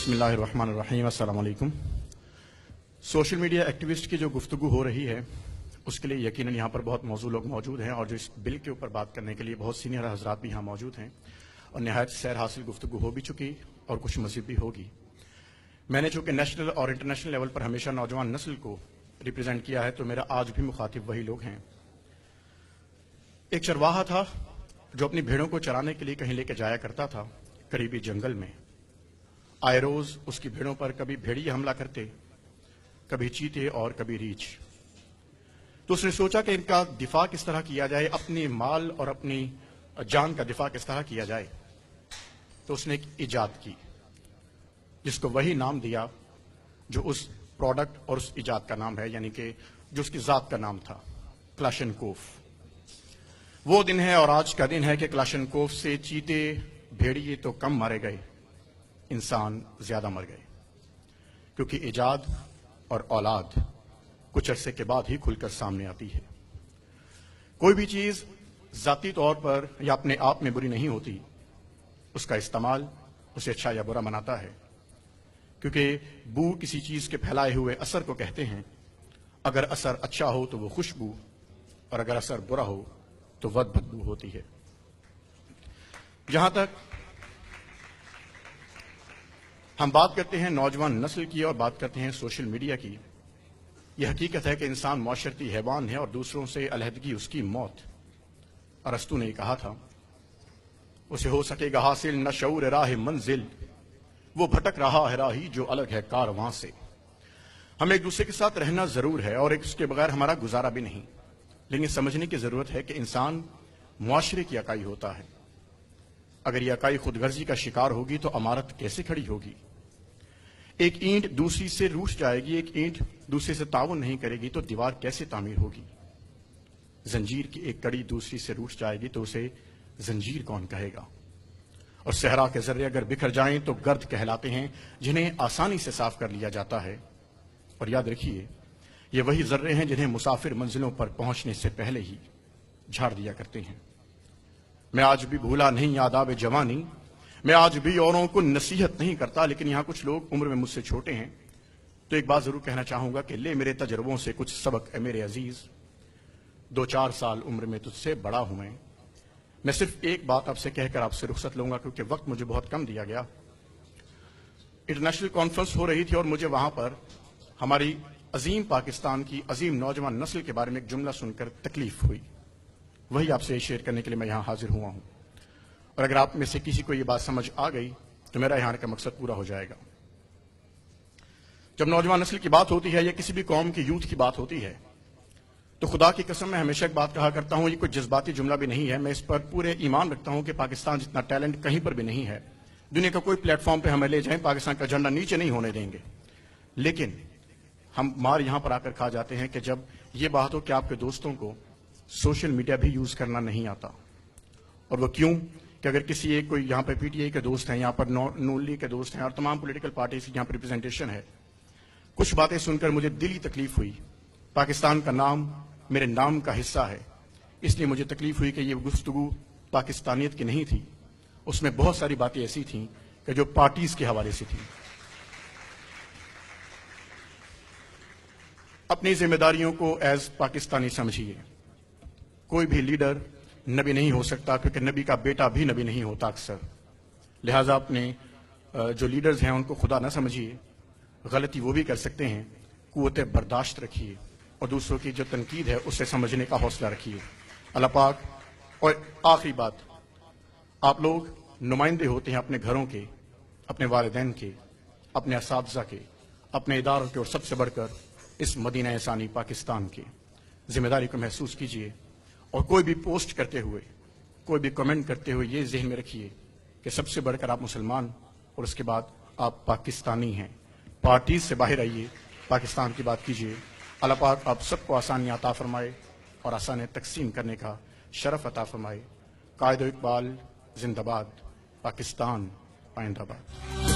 बिस्मिल्लाहिर्रहमानिर्रहीम। अस्सलाम वालेकुम। सोशल मीडिया एक्टिविस्ट की जो गुफ्तगू हो रही है उसके लिए यकीनन यहाँ पर बहुत मौजूद लोग मौजूद हैं और जो इस बिल के ऊपर बात करने के लिए बहुत सीनियर हजरात भी यहाँ मौजूद हैं और नहायत सैर हासिल गुफ्तगू हो भी चुकी और कुछ मज़ीद भी होगी। मैंने चूँकि नेशनल और इंटरनेशनल लेवल पर हमेशा नौजवान नस्ल को रिप्रेजेंट किया है तो मेरा आज भी मुखातिब वही लोग हैं। एक चरवाहा था जो अपनी भेड़ों को चराने के लिए कहीं लेके जाया करता था करीबी जंगल में। आए रोज उसकी भेड़ों पर कभी भेड़िए हमला करते, कभी चीते और कभी रीछ। तो उसने सोचा कि इनका दिफा किस तरह किया जाए, अपने माल और अपनी जान का दिफा किस तरह किया जाए। तो उसने एक इजाद की जिसको वही नाम दिया जो उस प्रोडक्ट और उस इजाद का नाम है, यानी कि जो उसकी जात का नाम था, क्लाशनकोफ। वो दिन है और आज का दिन है कि क्लाशनकोफ से चीते भेड़िए तो कम मारे गए, इंसान ज्यादा मर गए, क्योंकि इजाद और औलाद कुछ अरसे के बाद ही खुलकर सामने आती है। कोई भी चीज जाती तौर पर या अपने आप में बुरी नहीं होती, उसका इस्तेमाल उसे अच्छा या बुरा बनाता है, क्योंकि बू किसी चीज के फैलाए हुए असर को कहते हैं। अगर असर अच्छा हो तो वो खुशबू, और अगर असर बुरा हो तो वह बदबू होती है। जहां तक हम बात करते हैं नौजवान नस्ल की और बात करते हैं सोशल मीडिया की, यह हकीकत है कि इंसान माशरती हैवान है और दूसरों से अलहदगी उसकी मौत। अरस्तु ने कहा था, उसे हो सकेगा हासिल न शऊर राह मंजिल, वो भटक रहा है राही जो अलग है कारवां से। हमें एक दूसरे के साथ रहना जरूर है और इसके बगैर हमारा गुजारा भी नहीं, लेकिन समझने की जरूरत है कि इंसान मुआशरे की इकाई होता है। अगर यह इकाई खुदगर्जी का शिकार होगी तो इमारत कैसे खड़ी होगी? एक ईंट दूसरी से रूठ जाएगी, एक ईंट दूसरे से ताउन नहीं करेगी तो दीवार कैसे तामीर होगी? जंजीर की एक कड़ी दूसरी से रूठ जाएगी तो उसे जंजीर कौन कहेगा? और सहरा के जर्रे अगर बिखर जाएं तो गर्द कहलाते हैं, जिन्हें आसानी से साफ कर लिया जाता है। और याद रखिए, ये वही जर्रे हैं जिन्हें मुसाफिर मंजिलों पर पहुंचने से पहले ही झाड़ दिया करते हैं। मैं आज भी भूला नहीं आदाब जवानी, मैं आज भी औरों को नसीहत नहीं करता, लेकिन यहां कुछ लोग उम्र में मुझसे छोटे हैं तो एक बात जरूर कहना चाहूंगा कि ले मेरे तजर्बों से कुछ सबक है मेरे अजीज। 2-4 साल उम्र में तुझसे बड़ा हूं मैं सिर्फ एक बात आपसे कहकर आपसे रुखसत लूंगा, क्योंकि वक्त मुझे बहुत कम दिया गया। इंटरनेशनल कॉन्फ्रेंस हो रही थी और मुझे वहां पर हमारी अजीम पाकिस्तान की अजीम नौजवान नस्ल के बारे में एक जुमला सुनकर तकलीफ हुई। वही आपसे शेयर करने के लिए मैं यहां हाजिर हुआ हूं, और अगर आप में से किसी को यह बात समझ आ गई तो मेरा यहां का मकसद पूरा हो जाएगा। जब नौजवान नस्ल की बात होती है या किसी भी कौम की यूथ की बात होती है तो खुदा की कसम मैं हमेशा एक बात कहा करता हूं, ये कोई जज्बाती जुमला भी नहीं है, मैं इस पर पूरे ईमान रखता हूं कि पाकिस्तान जितना टैलेंट कहीं पर भी नहीं है। दुनिया का कोई प्लेटफॉर्म पे हमें ले जाएं, पाकिस्तान का झंडा नीचे नहीं होने देंगे। लेकिन हम मार यहां पर आकर खा जाते हैं कि जब ये बात हो कि आपके दोस्तों को सोशल मीडिया भी यूज करना नहीं आता। और वो क्यों? कि अगर किसी एक कोई यहाँ पर पीटीआई के दोस्त हैं, यहाँ पर नून लीग के दोस्त हैं और तमाम पॉलिटिकल पार्टीज की यहाँ पर रिप्रेजेंटेशन है, कुछ बातें सुनकर मुझे दिली तकलीफ हुई। पाकिस्तान का नाम मेरे नाम का हिस्सा है, इसलिए मुझे तकलीफ हुई कि ये गुफ्तगू पाकिस्तानियत की नहीं थी। उसमें बहुत सारी बातें ऐसी थीं कि जो पार्टीज के हवाले से थी। अपनी जिम्मेदारियों को एज पाकिस्तानी समझिए। कोई भी लीडर नबी नहीं हो सकता, क्योंकि नबी का बेटा भी नबी नहीं होता अक्सर। लिहाजा अपने जो लीडर्स हैं उनको खुदा ना समझिए, गलती वो भी कर सकते हैं, कुव्वत बर्दाश्त रखिए और दूसरों की जो तनकीद है उसे समझने का हौसला रखिए। अल्लाह पाक। और आखिरी बात, आप लोग नुमाइंदे होते हैं अपने घरों के, अपने वालिदैन के, अपने असातिज़ा के, अपने इदारों के और सबसे बढ़कर इस मदीना एहसानी पाकिस्तान के। जिम्मेदारी को महसूस कीजिए और कोई भी पोस्ट करते हुए, कोई भी कमेंट करते हुए ये जहन में रखिए कि सबसे बढ़कर आप मुसलमान और उसके बाद आप पाकिस्तानी हैं। पार्टीज से बाहर आइए, पाकिस्तान की बात कीजिए। अल्लाह पाक आप सबको आसानी अता फरमाए और आसानी तकसीम करने का शरफ अता फरमाए। कायदो इकबाल जिंदाबाद, पाकिस्तान पाइंदाबाद।